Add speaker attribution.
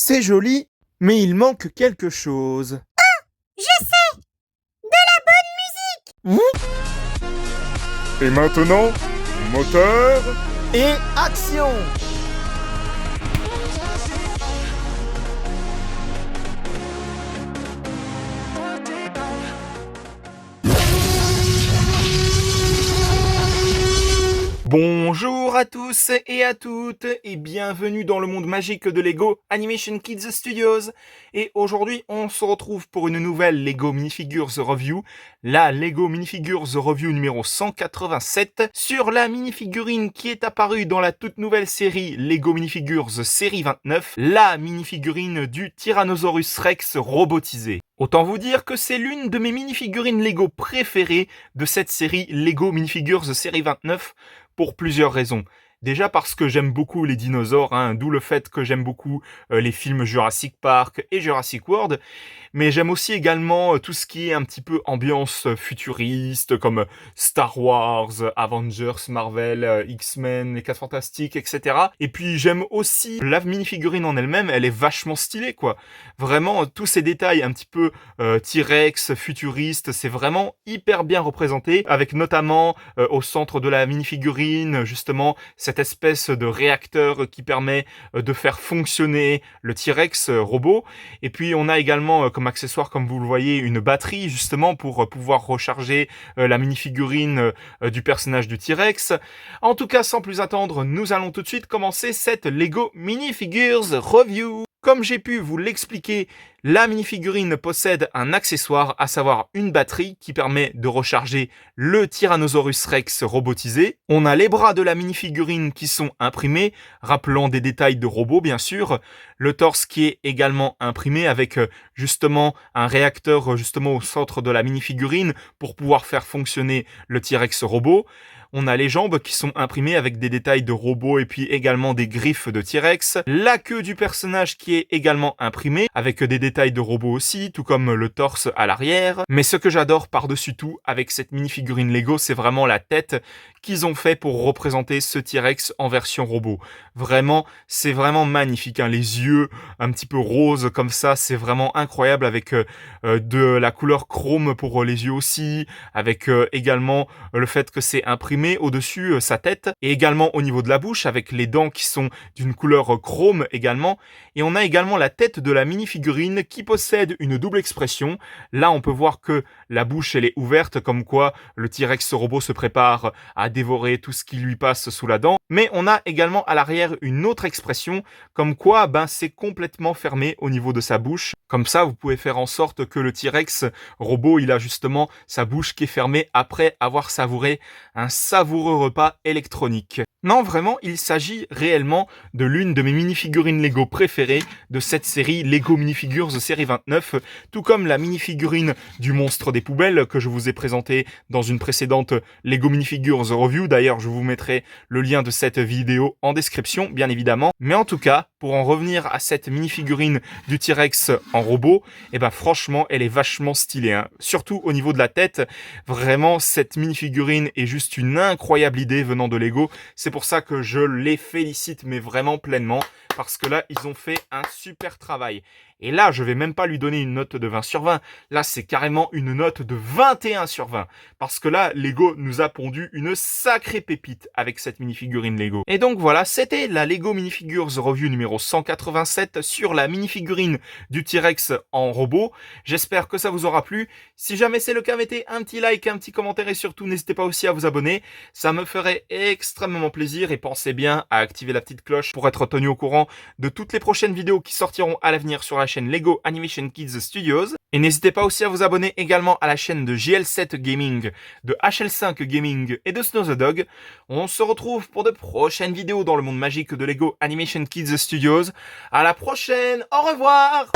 Speaker 1: C'est joli, mais il manque quelque chose.
Speaker 2: Je sais! De la bonne musique!
Speaker 3: Et maintenant, moteur.
Speaker 1: Et action! Bonjour à tous et à toutes et bienvenue dans le monde magique de Lego Animation Kids Studios. Et aujourd'hui on se retrouve pour une nouvelle Lego Minifigures Review, la Lego Minifigures Review numéro 187 sur la minifigurine qui est apparue dans la toute nouvelle série Lego Minifigures série 29, la minifigurine du Tyrannosaurus Rex robotisé. Autant vous dire que c'est l'une de mes minifigurines Lego préférées de cette série Lego Minifigures série 29 pour plusieurs raisons. Déjà parce que j'aime beaucoup les dinosaures, d'où le fait que j'aime beaucoup les films Jurassic Park et Jurassic World. Mais j'aime aussi également tout ce qui est un petit peu ambiance futuriste, comme Star Wars, Avengers, Marvel, X-Men, les 4 Fantastiques, etc. Et puis j'aime aussi la minifigurine en elle-même, elle est vachement stylée, quoi. Vraiment, tous ces détails un petit peu T-Rex, futuriste, c'est vraiment hyper bien représenté, avec notamment au centre de la minifigurine, justement, cette espèce de réacteur qui permet de faire fonctionner le T-Rex robot. Et puis on a également comme accessoire, comme vous le voyez, une batterie justement pour pouvoir recharger la minifigurine du personnage du T-Rex. En tout cas, sans plus attendre, nous allons tout de suite commencer cette Lego Minifigures Review. Comme j'ai pu vous l'expliquer, la minifigurine possède un accessoire, à savoir une batterie qui permet de recharger le Tyrannosaurus Rex robotisé. On a les bras de la minifigurine qui sont imprimés, rappelant des détails de robot bien sûr. Le torse qui est également imprimé avec justement un réacteur justement au centre de la minifigurine pour pouvoir faire fonctionner le T-Rex robot. On a les jambes qui sont imprimées avec des détails de robot et puis également des griffes de T-Rex. La queue du personnage qui est également imprimée avec des détails de robot aussi, tout comme le torse à l'arrière. Mais ce que j'adore par-dessus tout avec cette minifigurine Lego, c'est vraiment la tête qu'ils ont fait pour représenter ce T-Rex en version robot. Vraiment, c'est vraiment magnifique, les yeux un petit peu roses comme ça, c'est vraiment incroyable avec de la couleur chrome pour les yeux aussi, avec également le fait que c'est imprimé au-dessus sa tête, et également au niveau de la bouche avec les dents qui sont d'une couleur chrome également. Et on a également la tête de la minifigurine qui possède une double expression. Là, on peut voir que la bouche elle est ouverte, comme quoi le T-Rex robot se prépare à dévorer tout ce qui lui passe sous la dent. Mais on a également à l'arrière une autre expression, comme quoi c'est complètement fermé au niveau de sa bouche. Comme ça, vous pouvez faire en sorte que le T-Rex robot, il a justement sa bouche qui est fermée après avoir savouré un savoureux repas électronique. Non, vraiment, il s'agit réellement de l'une de mes minifigurines Lego préférées de cette série Lego Minifigures série 29, tout comme la minifigurine du monstre des poubelles que je vous ai présenté dans une précédente Lego Minifigures Review. D'ailleurs, je vous mettrai le lien de cette vidéo en description, bien évidemment. Mais en tout cas, pour en revenir à cette minifigurine du T-Rex en robot, franchement, elle est vachement stylée, Surtout au niveau de la tête. Vraiment, cette minifigurine est juste une incroyable idée venant de Lego. C'est pour ça que je les félicite, mais vraiment pleinement, parce que là, ils ont fait un super travail. Et là, je vais même pas lui donner une note de 20 sur 20. Là, c'est carrément une note de 21 sur 20. Parce que là, Lego nous a pondu une sacrée pépite avec cette minifigurine Lego. Et donc voilà, c'était la Lego Minifigures Review numéro 187 sur la minifigurine du T-Rex en robot. J'espère que ça vous aura plu. Si jamais c'est le cas, mettez un petit like, un petit commentaire et surtout, n'hésitez pas aussi à vous abonner. Ça me ferait extrêmement plaisir et pensez bien à activer la petite cloche pour être tenu au courant de toutes les prochaines vidéos qui sortiront à l'avenir sur la chaîne Lego Animation Kids Studios. Et n'hésitez pas aussi à vous abonner également à la chaîne de JL7 Gaming, de HL5 Gaming et de Snow the Dog. On se retrouve pour de prochaines vidéos dans le monde magique de Lego Animation Kids Studios. À la prochaine, au revoir!